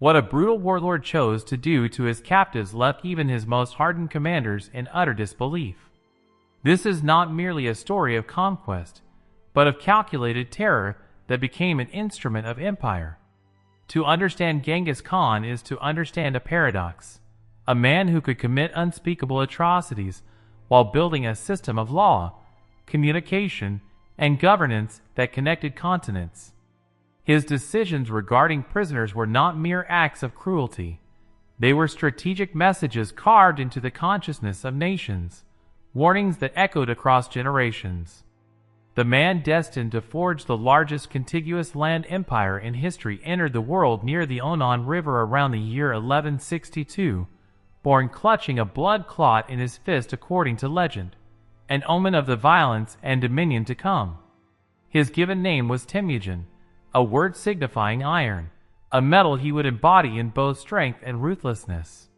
What a brutal warlord chose to do to his captives left even his most hardened commanders in utter disbelief. This is not merely a story of conquest, but of calculated terror that became an instrument of empire. To understand Genghis Khan is to understand a paradox, a man who could commit unspeakable atrocities while building a system of law, communication, and governance that connected continents. His decisions regarding prisoners were not mere acts of cruelty. They were strategic messages carved into the consciousness of nations, warnings that echoed across generations. The man destined to forge the largest contiguous land empire in history entered the world near the Onon River around the year 1162, born clutching a blood clot in his fist according to legend, an omen of the violence and dominion to come. His given name was Temujin, a word signifying iron, a metal he would embody in both strength and ruthlessness.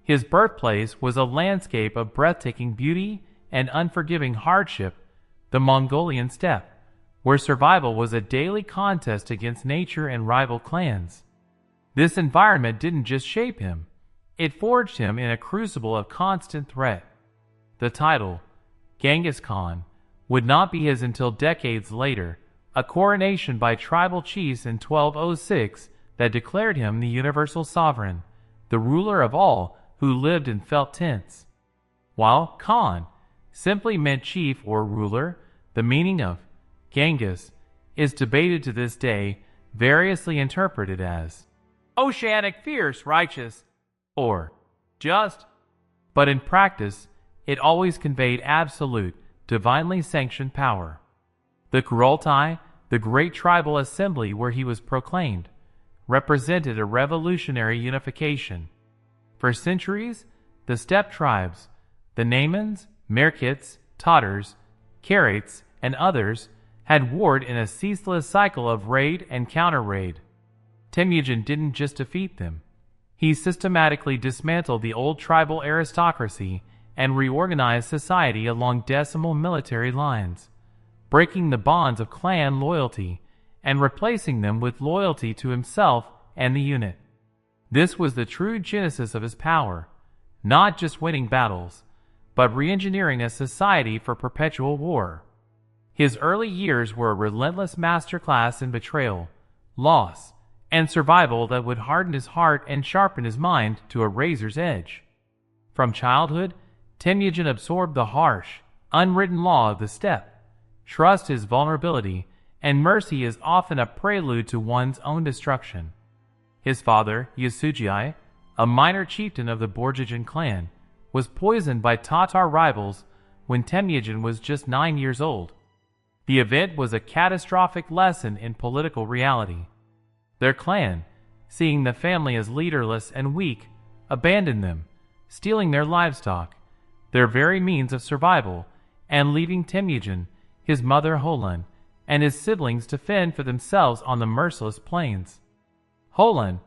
His birthplace was a landscape of breathtaking beauty and unforgiving hardship, the Mongolian steppe, where survival was a daily contest against nature and rival clans. This environment didn't just shape him, it forged him in a crucible of constant threat. The title, Genghis Khan, would not be his until decades later, a coronation by tribal chiefs in 1206 that declared him the universal sovereign, the ruler of all who lived in felt tents. While Khan simply meant chief or ruler, the meaning of Genghis is debated to this day, variously interpreted as oceanic, fierce, righteous, or just, but in practice it always conveyed absolute, divinely sanctioned power. The Kurultai, the great tribal assembly where he was proclaimed, represented a revolutionary unification. For centuries, the steppe tribes, the Naimans, Merkits, Tatars, Karats, and others, had warred in a ceaseless cycle of raid and counter-raid. Temujin didn't just defeat them. He systematically dismantled the old tribal aristocracy and reorganized society along decimal military lines, breaking the bonds of clan loyalty and replacing them with loyalty to himself and the unit. This was the true genesis of his power, not just winning battles, but re-engineering a society for perpetual war. His early years were a relentless masterclass in betrayal, loss, and survival that would harden his heart and sharpen his mind to a razor's edge. From childhood, Temujin absorbed the harsh, unwritten law of the steppe. Trust is vulnerability, and mercy is often a prelude to one's own destruction. His father, Yasujii, a minor chieftain of the Borjigin clan, was poisoned by Tatar rivals when Temujin was just 9 years old. The event was a catastrophic lesson in political reality. Their clan, seeing the family as leaderless and weak, abandoned them, stealing their livestock, their very means of survival, and leaving Temujin, his mother Holan, and his siblings to fend for themselves on the merciless plains. Holan,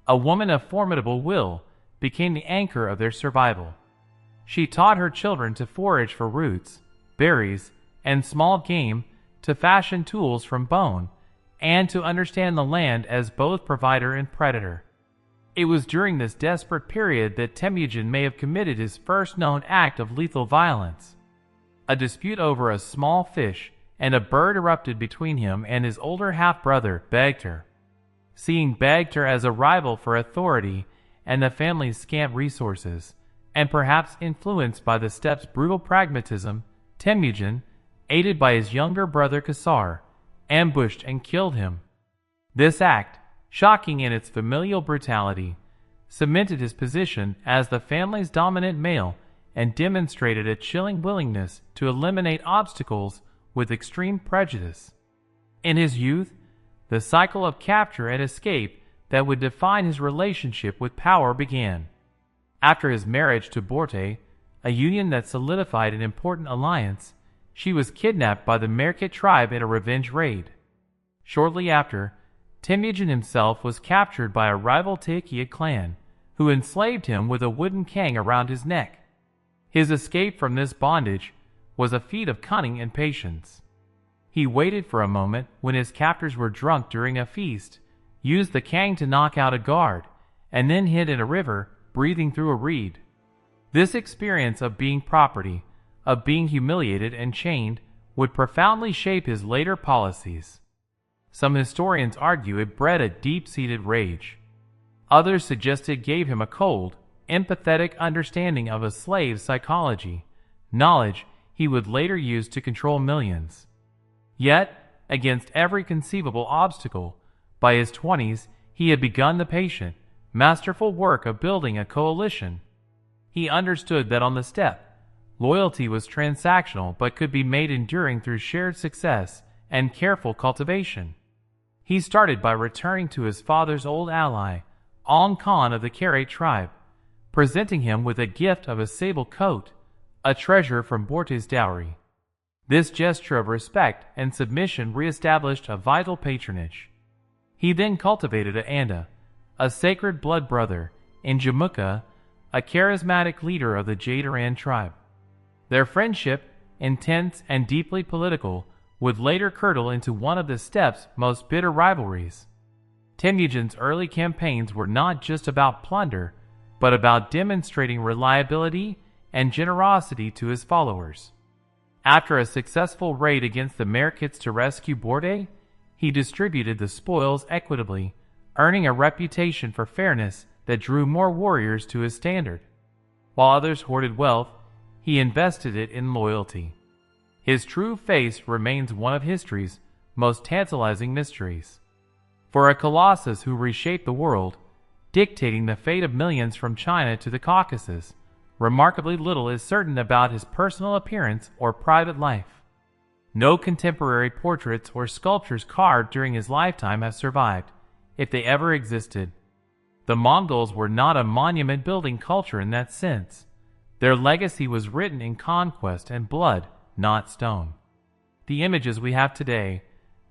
a woman of formidable will, became the anchor of their survival. She taught her children to forage for roots, berries, and small game, to fashion tools from bone, and to understand the land as both provider and predator. It was during this desperate period that Temujin may have committed his first known act of lethal violence. A dispute over a small fish and a bird erupted between him and his older half-brother, Bagtar. Seeing Bagtar as a rival for authority and the family's scant resources, and perhaps influenced by the steppe's brutal pragmatism, Temujin, aided by his younger brother Kasar, ambushed and killed him. This act, shocking in its familial brutality, cemented his position as the family's dominant male and demonstrated a chilling willingness to eliminate obstacles with extreme prejudice. In his youth, the cycle of capture and escape that would define his relationship with power began. After his marriage to Borte, a union that solidified an important alliance, she was kidnapped by the Merkit tribe in a revenge raid. Shortly after, Temujin himself was captured by a rival Takiad clan, who enslaved him with a wooden kang around his neck. His escape from this bondage was a feat of cunning and patience. He waited for a moment when his captors were drunk during a feast, used the kang to knock out a guard, and then hid in a river, breathing through a reed. This experience of being property, of being humiliated and chained, would profoundly shape his later policies. Some historians argue it bred a deep-seated rage. Others suggest it gave him a cold, empathetic understanding of a slave's psychology, knowledge he would later use to control millions. Yet, against every conceivable obstacle, by his 20s he had begun the patient, masterful work of building a coalition. He understood that on the steppe, loyalty was transactional but could be made enduring through shared success and careful cultivation. He started by returning to his father's old ally, Ong Khan of the Kare tribe, presenting him with a gift of a sable coat, a treasure from Borte's dowry. This gesture of respect and submission reestablished a vital patronage. He then cultivated a Anda, a sacred blood brother, in Jamukha, a charismatic leader of the Jadaran tribe. Their friendship, intense and deeply political, would later curdle into one of the steppe's most bitter rivalries. Temujin's early campaigns were not just about plunder, but about demonstrating reliability and generosity to his followers. After a successful raid against the Merkits to rescue Borte, he distributed the spoils equitably, earning a reputation for fairness that drew more warriors to his standard. While others hoarded wealth, he invested it in loyalty. His true face remains one of history's most tantalizing mysteries. For a colossus who reshaped the world, dictating the fate of millions from China to the Caucasus, remarkably little is certain about his personal appearance or private life. No contemporary portraits or sculptures carved during his lifetime have survived, if they ever existed. The Mongols were not a monument-building culture in that sense. Their legacy was written in conquest and blood, not stone. The images we have today,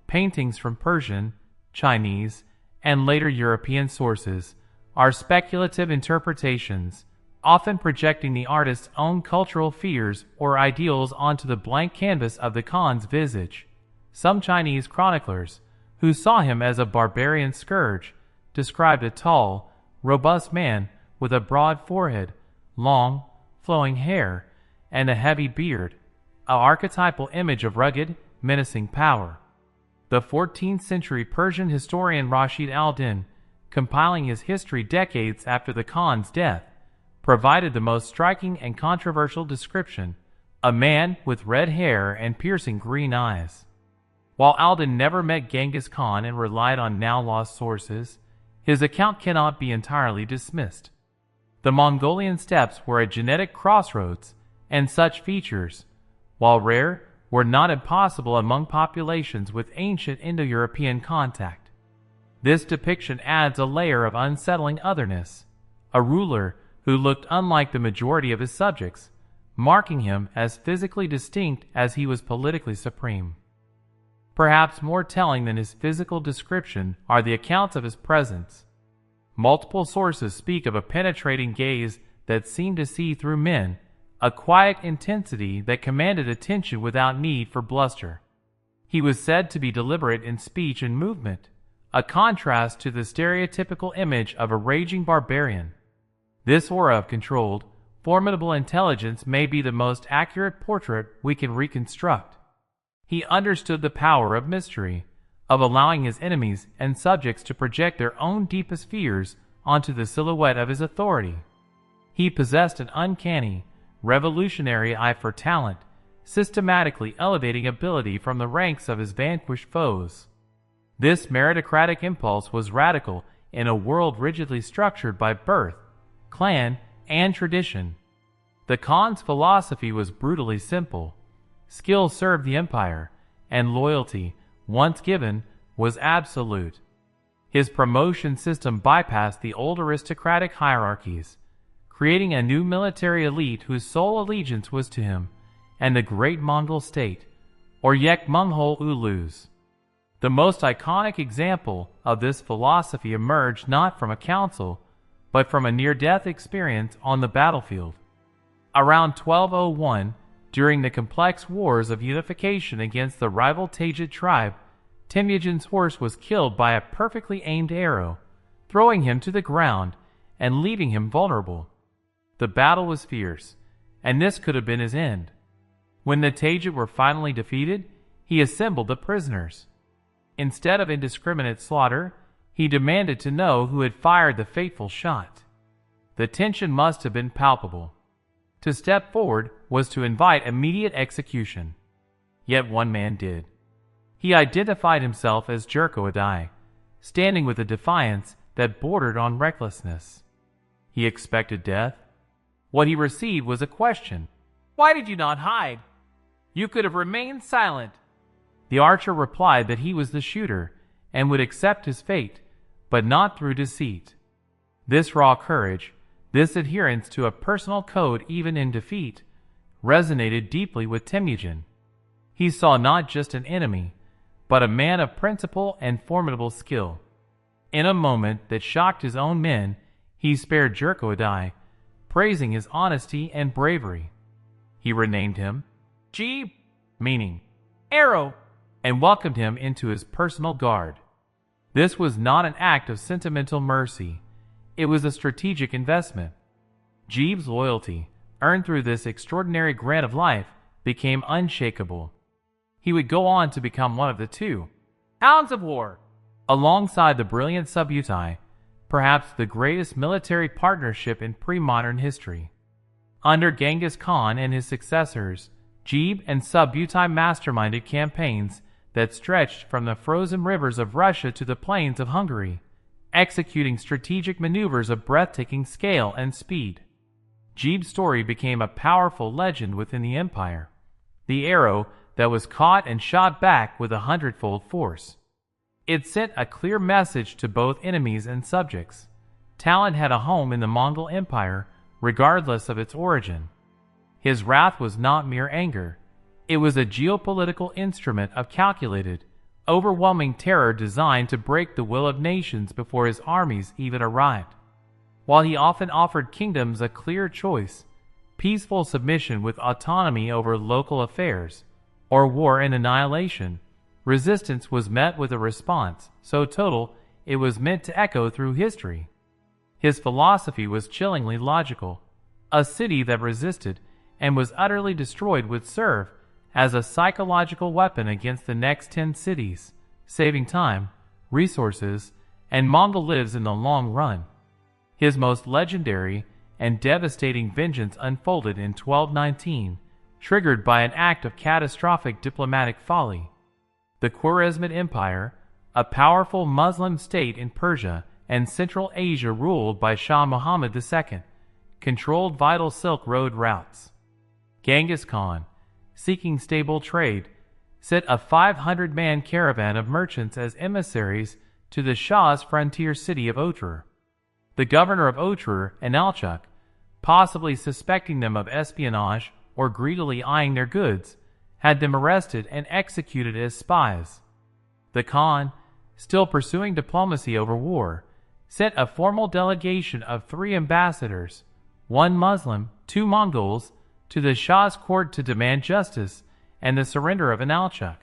paintings from Persian, Chinese, and later European sources, are speculative interpretations, often projecting the artist's own cultural fears or ideals onto the blank canvas of the Khan's visage. Some Chinese chroniclers, who saw him as a barbarian scourge, described a tall, robust man with a broad forehead, long, flowing hair, and a heavy beard, an archetypal image of rugged, menacing power. The 14th century Persian historian Rashid al-Din, compiling his history decades after the Khan's death, provided the most striking and controversial description: a man with red hair and piercing green eyes. While al-Din never met Genghis Khan and relied on now-lost sources, his account cannot be entirely dismissed. The Mongolian steppes were a genetic crossroads, and such features, while rare, were not impossible among populations with ancient Indo-European contact. This depiction adds a layer of unsettling otherness, a ruler who looked unlike the majority of his subjects, marking him as physically distinct as he was politically supreme. Perhaps more telling than his physical description are the accounts of his presence. Multiple sources speak of a penetrating gaze that seemed to see through men, a quiet intensity that commanded attention without need for bluster. He was said to be deliberate in speech and movement, a contrast to the stereotypical image of a raging barbarian. This aura of controlled, formidable intelligence may be the most accurate portrait we can reconstruct. He understood the power of mystery, of allowing his enemies and subjects to project their own deepest fears onto the silhouette of his authority. He possessed an uncanny, revolutionary eye for talent, systematically elevating ability from the ranks of his vanquished foes. This meritocratic impulse was radical in a world rigidly structured by birth, clan, and tradition. The Khan's philosophy was brutally simple. Skill served the empire, and loyalty, once given, was absolute. His promotion system bypassed the old aristocratic hierarchies, creating a new military elite whose sole allegiance was to him and the great Mongol state, or Yek Monghol Ulus. The most iconic example of this philosophy emerged not from a council, but from a near-death experience on the battlefield. Around 1201, during the complex wars of unification against the rival Tajik tribe, Temujin's horse was killed by a perfectly aimed arrow, throwing him to the ground and leaving him vulnerable. The battle was fierce, and this could have been his end. When the Tajik were finally defeated, he assembled the prisoners. Instead of indiscriminate slaughter, he demanded to know who had fired the fateful shot. The tension must have been palpable. To step forward was to invite immediate execution. Yet one man did. He identified himself as Jerko, standing with a defiance that bordered on recklessness. He expected death. What he received was a question. "Why did you not hide? You could have remained silent." The archer replied that he was the shooter and would accept his fate, but not through deceit. This raw courage, this adherence to a personal code even in defeat, resonated deeply with Temujin. He saw not just an enemy, but a man of principle and formidable skill. In a moment that shocked his own men, he spared Jerko, praising his honesty and bravery. He renamed him Jeeb, meaning arrow, and welcomed him into his personal guard. This was not an act of sentimental mercy. It was a strategic investment. Jeeb's loyalty, earned through this extraordinary grant of life, became unshakable. He would go on to become one of the two hounds of war, alongside the brilliant Subutai, perhaps the greatest military partnership in pre-modern history. Under Genghis Khan and his successors, Jeeb and Subutai masterminded campaigns that stretched from the frozen rivers of Russia to the plains of Hungary, executing strategic maneuvers of breathtaking scale and speed. Jeeb's story became a powerful legend within the empire, the arrow that was caught and shot back with 100-fold force. It sent a clear message to both enemies and subjects. Talent had a home in the Mongol Empire, regardless of its origin. His wrath was not mere anger. It was a geopolitical instrument of calculated, overwhelming terror designed to break the will of nations before his armies even arrived. While he often offered kingdoms a clear choice, peaceful submission with autonomy over local affairs, or war and annihilation, resistance was met with a response so total it was meant to echo through history. His philosophy was chillingly logical. A city that resisted and was utterly destroyed would serve as a psychological weapon against the next 10 cities, saving time, resources, and Mongol lives in the long run. His most legendary and devastating vengeance unfolded in 1219, triggered by an act of catastrophic diplomatic folly. The Khwarezmid Empire, a powerful Muslim state in Persia and Central Asia ruled by Shah Muhammad II, controlled vital Silk Road routes. Genghis Khan, seeking stable trade, sent a 500-man caravan of merchants as emissaries to the Shah's frontier city of Otrar. The governor of Otrar, Analchuk, possibly suspecting them of espionage or greedily eyeing their goods, had them arrested and executed as spies. The Khan, still pursuing diplomacy over war, sent a formal delegation of 3 ambassadors, 1 Muslim, 2 Mongols, to the Shah's court to demand justice and the surrender of Analchuk.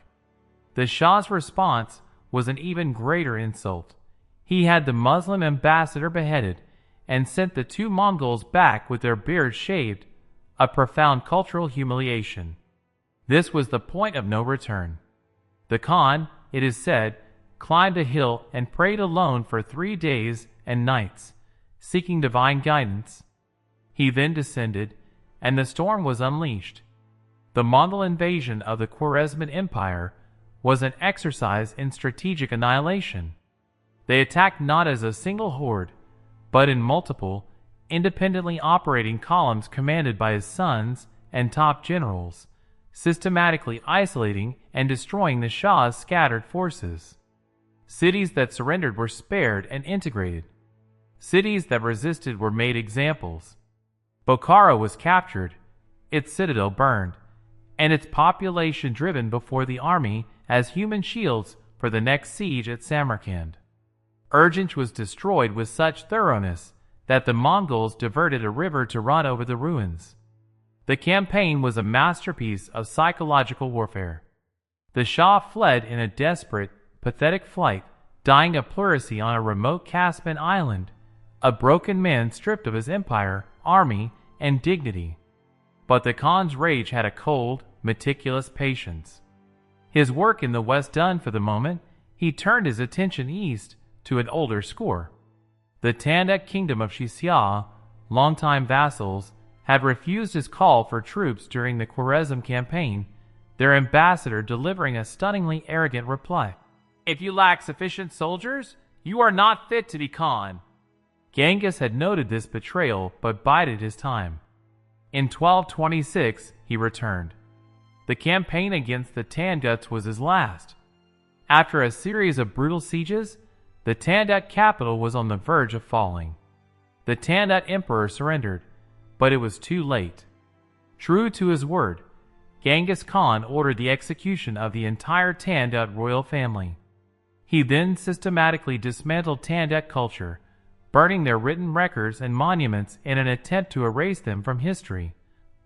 The Shah's response was an even greater insult. He had the Muslim ambassador beheaded and sent the 2 Mongols back with their beards shaved, a profound cultural humiliation. This was the point of no return. The Khan, it is said, climbed a hill and prayed alone for 3 days and nights, seeking divine guidance. He then descended, and the storm was unleashed. The Mongol invasion of the Khwarezmid Empire was an exercise in strategic annihilation. They attacked not as a single horde, but in multiple, independently operating columns commanded by his sons and top generals, systematically isolating and destroying the Shah's scattered forces. Cities that surrendered were spared and integrated. Cities that resisted were made examples. Bokhara was captured, its citadel burned, and its population driven before the army as human shields for the next siege at Samarkand. Urgench was destroyed with such thoroughness that the Mongols diverted a river to run over the ruins. The campaign was a masterpiece of psychological warfare. The Shah fled in a desperate, pathetic flight, dying of pleurisy on a remote Caspian island, a broken man stripped of his empire, army, and dignity. But the Khan's rage had a cold, meticulous patience. His work in the West done for the moment, he turned his attention east to an older score. The Tandak kingdom of Xia, longtime vassals, had refused his call for troops during the Khwarezm campaign, their ambassador delivering a stunningly arrogant reply. "If you lack sufficient soldiers, you are not fit to be Khan." Genghis had noted this betrayal but bided his time. In 1226, he returned. The campaign against the Tanguts was his last. After a series of brutal sieges, the Tangut capital was on the verge of falling. The Tangut emperor surrendered, but it was too late. True to his word, Genghis Khan ordered the execution of the entire Tangut royal family. He then systematically dismantled Tangut culture, burning their written records and monuments in an attempt to erase them from history.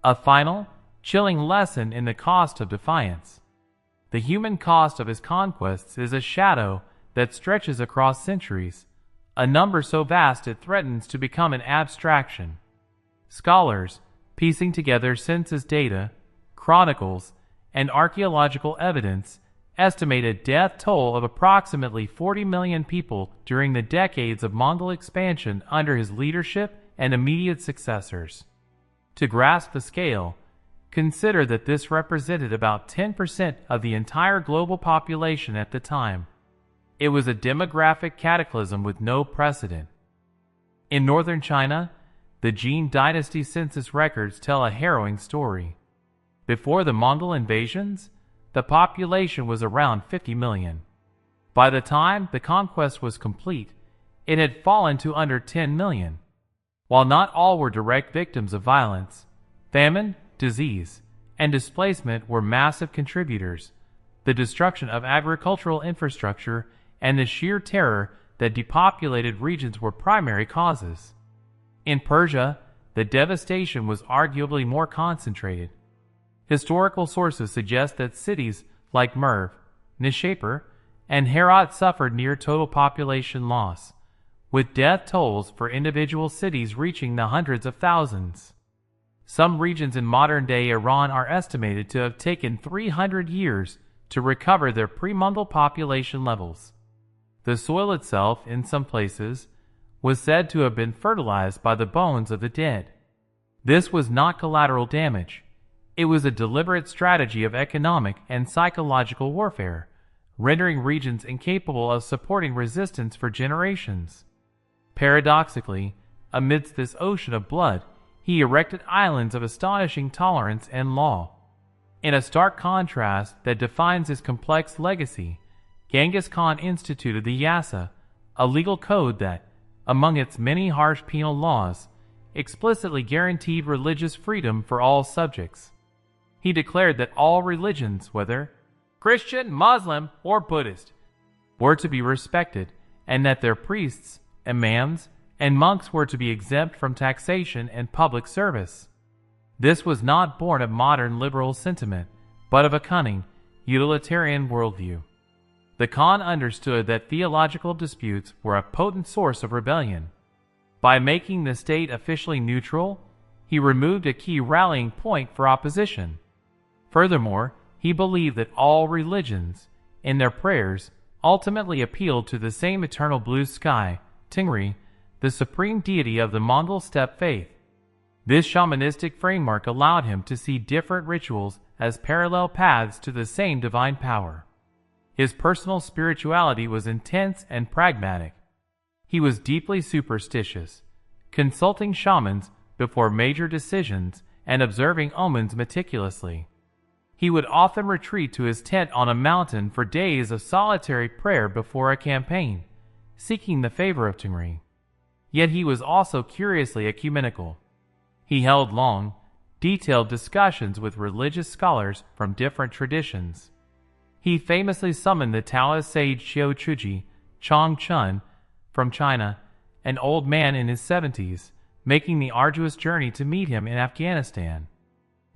A final, chilling lesson in the cost of defiance. The human cost of his conquests is a shadow that stretches across centuries, a number so vast it threatens to become an abstraction. Scholars, piecing together census data, chronicles, and archaeological evidence, estimate a death toll of approximately 40 million people during the decades of Mongol expansion under his leadership and immediate successors. To grasp the scale, consider that this represented about 10% of the entire global population at the time. It was a demographic cataclysm with no precedent. In northern China, the Jin dynasty census records tell a harrowing story. Before the Mongol invasions, the population was around 50 million. By the time the conquest was complete, it had fallen to under 10 million. While not all were direct victims of violence, famine, disease, and displacement were massive contributors. The destruction of agricultural infrastructure and the sheer terror that depopulated regions were primary causes. In Persia, the devastation was arguably more concentrated. Historical sources suggest that cities like Merv, Nishapur, and Herat suffered near total population loss, with death tolls for individual cities reaching the hundreds of thousands. Some regions in modern-day Iran are estimated to have taken 300 years to recover their pre-Mongol population levels. The soil itself, in some places, was said to have been fertilized by the bones of the dead. This was not collateral damage. It was a deliberate strategy of economic and psychological warfare, rendering regions incapable of supporting resistance for generations. Paradoxically, amidst this ocean of blood, he erected islands of astonishing tolerance and law. In a stark contrast that defines his complex legacy, Genghis Khan instituted the Yasa, a legal code that, among its many harsh penal laws, explicitly guaranteed religious freedom for all subjects. He declared that all religions, whether Christian, Muslim, or Buddhist, were to be respected, and that their priests, imams, and monks were to be exempt from taxation and public service. This was not born of modern liberal sentiment, but of a cunning, utilitarian worldview. The Khan understood that theological disputes were a potent source of rebellion. By making the state officially neutral, he removed a key rallying point for opposition. Furthermore, he believed that all religions, in their prayers, ultimately appealed to the same eternal blue sky, Tengri, the supreme deity of the Mongol steppe faith. This shamanistic framework allowed him to see different rituals as parallel paths to the same divine power. His personal spirituality was intense and pragmatic. He was deeply superstitious, consulting shamans before major decisions and observing omens meticulously. He would often retreat to his tent on a mountain for days of solitary prayer before a campaign, seeking the favor of Tengri. Yet he was also curiously ecumenical. He held long, detailed discussions with religious scholars from different traditions. He famously summoned the Taoist sage Xiao Chuji, Chong Chun, from China, an old man in his 70s, making the arduous journey to meet him in Afghanistan.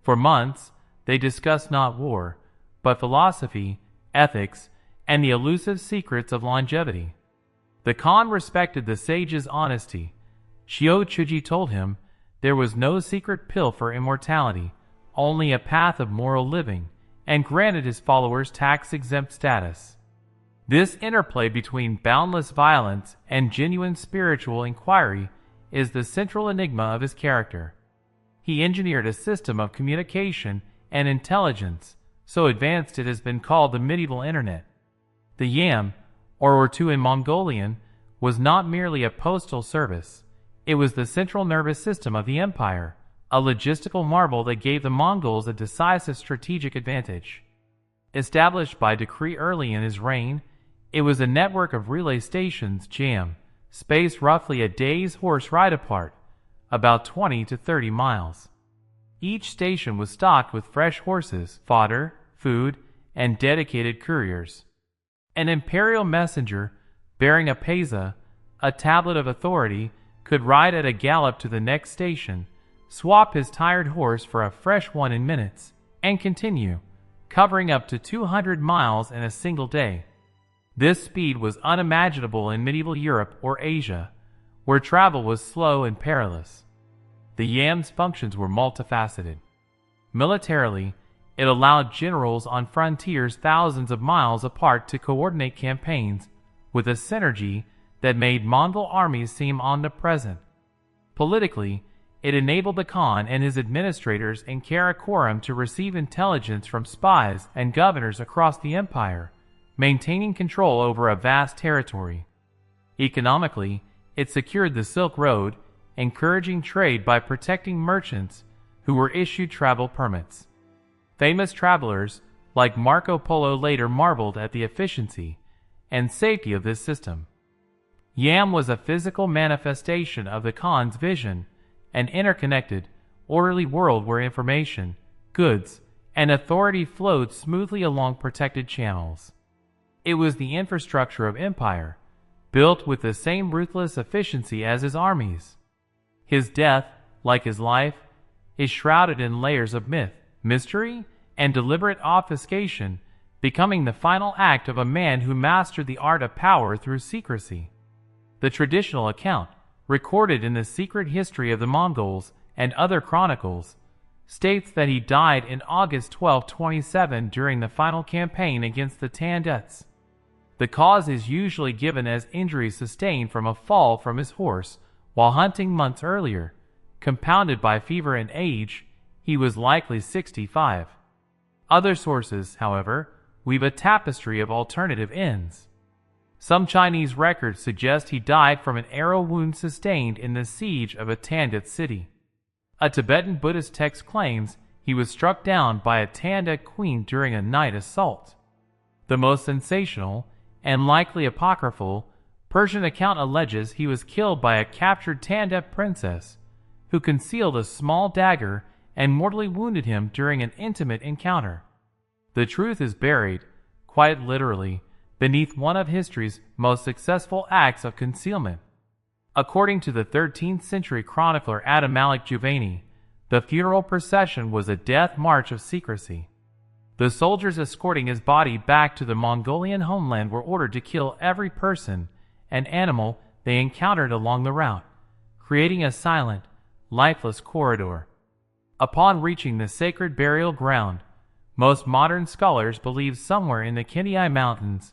For months, they discussed not war, but philosophy, ethics, and the elusive secrets of longevity. The Khan respected the sage's honesty, Xiao Chuji told him there was no secret pill for immortality, only a path of moral living, and granted his followers tax-exempt status. This interplay between boundless violence and genuine spiritual inquiry is the central enigma of his character. He engineered a system of communication and intelligence so advanced it has been called the medieval internet. The Yam, or Urtu in Mongolian, was not merely a postal service. It was the central nervous system of the empire, a logistical marvel that gave the Mongols a decisive strategic advantage. Established by decree early in his reign, it was a network of relay stations, jam, spaced roughly a day's horse ride apart, about 20 to 30 miles. Each station was stocked with fresh horses, fodder, food, and dedicated couriers. An imperial messenger, bearing a peza, a tablet of authority, could ride at a gallop to the next station, swap his tired horse for a fresh one in minutes, and continue, covering up to 200 miles in a single day. This speed was unimaginable in medieval Europe or Asia, where travel was slow and perilous. The Yam's functions were multifaceted. Militarily, it allowed generals on frontiers thousands of miles apart to coordinate campaigns with a synergy that made Mongol armies seem omnipresent. Politically, it enabled the Khan and his administrators in Karakoram to receive intelligence from spies and governors across the empire, maintaining control over a vast territory. Economically, it secured the Silk Road, encouraging trade by protecting merchants who were issued travel permits. Famous travelers like Marco Polo later marveled at the efficiency and safety of this system. Yam was a physical manifestation of the Khan's vision, an interconnected, orderly world where information, goods, and authority flowed smoothly along protected channels. It was the infrastructure of empire, built with the same ruthless efficiency as his armies. His death, like his life, is shrouded in layers of myth, mystery, and deliberate obfuscation, becoming the final act of a man who mastered the art of power through secrecy. The traditional account, recorded in the secret history of the Mongols and other chronicles, states that he died in August 1227 during the final campaign against the Tandets. The cause is usually given as injuries sustained from a fall from his horse while hunting months earlier. Compounded by fever and age, he was likely 65. Other sources, however, weave a tapestry of alternative ends. Some Chinese records suggest he died from an arrow wound sustained in the siege of a Tandet city. A Tibetan Buddhist text claims he was struck down by a Tandet queen during a night assault. The most sensational, and likely apocryphal, Persian account alleges he was killed by a captured Tandet princess, who concealed a small dagger and mortally wounded him during an intimate encounter. The truth is buried, quite literally, beneath one of history's most successful acts of concealment. According to the 13th century chronicler Adam Malik Juvayni, the funeral procession was a death march of secrecy. The soldiers escorting his body back to the Mongolian homeland were ordered to kill every person and animal they encountered along the route, creating a silent, lifeless corridor. Upon reaching the sacred burial ground, most modern scholars believe somewhere in the Kenai Mountains,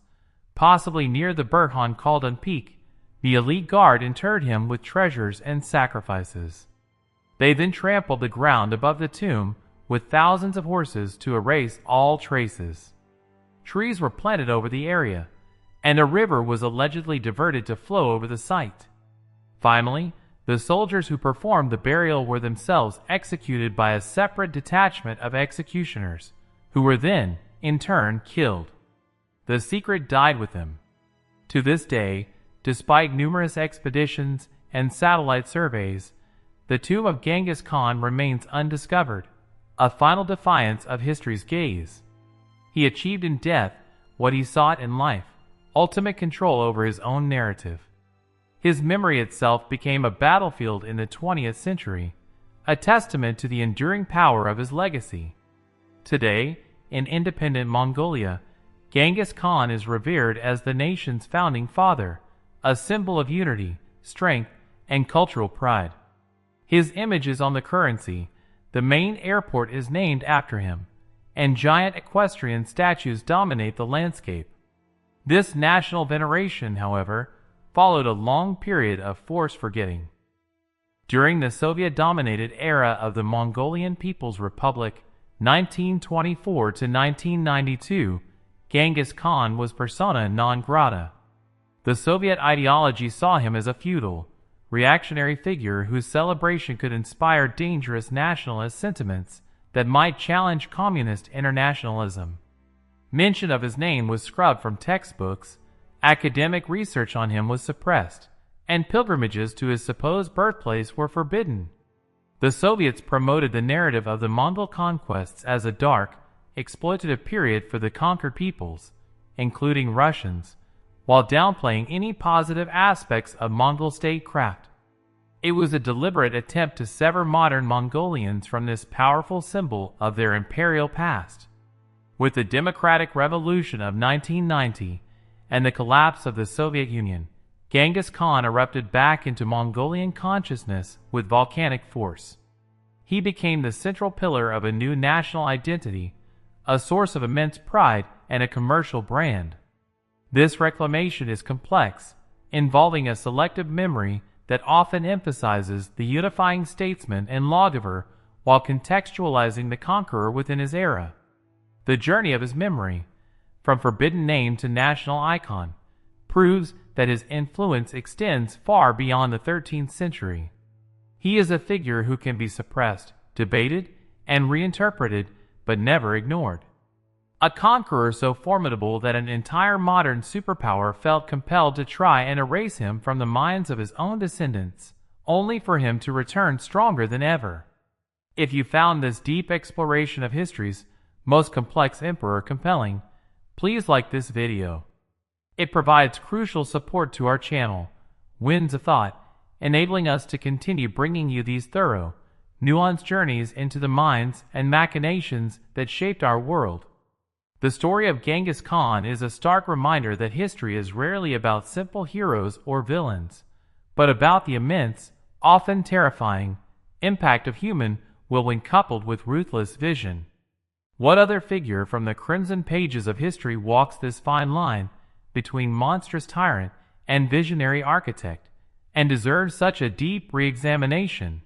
possibly near the Burhan Khaldan Peak, the elite guard interred him with treasures and sacrifices. They then trampled the ground above the tomb with thousands of horses to erase all traces. Trees were planted over the area, and a river was allegedly diverted to flow over the site. Finally, the soldiers who performed the burial were themselves executed by a separate detachment of executioners, who were then, in turn, killed. The secret died with them. To this day, despite numerous expeditions and satellite surveys, the tomb of Genghis Khan remains undiscovered, a final defiance of history's gaze. He achieved in death what he sought in life, ultimate control over his own narrative. His memory itself became a battlefield in the 20th century, a testament to the enduring power of his legacy. Today, in independent Mongolia, Genghis Khan is revered as the nation's founding father, a symbol of unity, strength, and cultural pride. His image is on the currency, the main airport is named after him, and giant equestrian statues dominate the landscape. This national veneration, however, followed a long period of forced forgetting. During the Soviet-dominated era of the Mongolian People's Republic, 1924 to 1992, Genghis Khan was persona non grata. The Soviet ideology saw him as a feudal, reactionary figure whose celebration could inspire dangerous nationalist sentiments that might challenge communist internationalism. Mention of his name was scrubbed from textbooks, academic research on him was suppressed, and pilgrimages to his supposed birthplace were forbidden. The Soviets promoted the narrative of the Mongol conquests as a dark, exploitative period for the conquered peoples, including Russians, while downplaying any positive aspects of Mongol statecraft. It was a deliberate attempt to sever modern Mongolians from this powerful symbol of their imperial past. With the Democratic Revolution of 1990 and the collapse of the Soviet Union, Genghis Khan erupted back into Mongolian consciousness with volcanic force. He became the central pillar of a new national identity, a source of immense pride and a commercial brand. This reclamation is complex, involving a selective memory that often emphasizes the unifying statesman and lawgiver while contextualizing the conqueror within his era. The journey of his memory, from forbidden name to national icon, proves that his influence extends far beyond the 13th century. He is a figure who can be suppressed, debated, and reinterpreted, but never ignored. A conqueror so formidable that an entire modern superpower felt compelled to try and erase him from the minds of his own descendants, only for him to return stronger than ever. If you found this deep exploration of history's most complex emperor compelling, please like this video. It provides crucial support to our channel, Winds of Thought, enabling us to continue bringing you these thorough, nuanced journeys into the minds and machinations that shaped our world. The story of Genghis Khan is a stark reminder that history is rarely about simple heroes or villains, but about the immense, often terrifying, impact of human will when coupled with ruthless vision. What other figure from the crimson pages of history walks this fine line between monstrous tyrant and visionary architect, and deserves such a deep re-examination?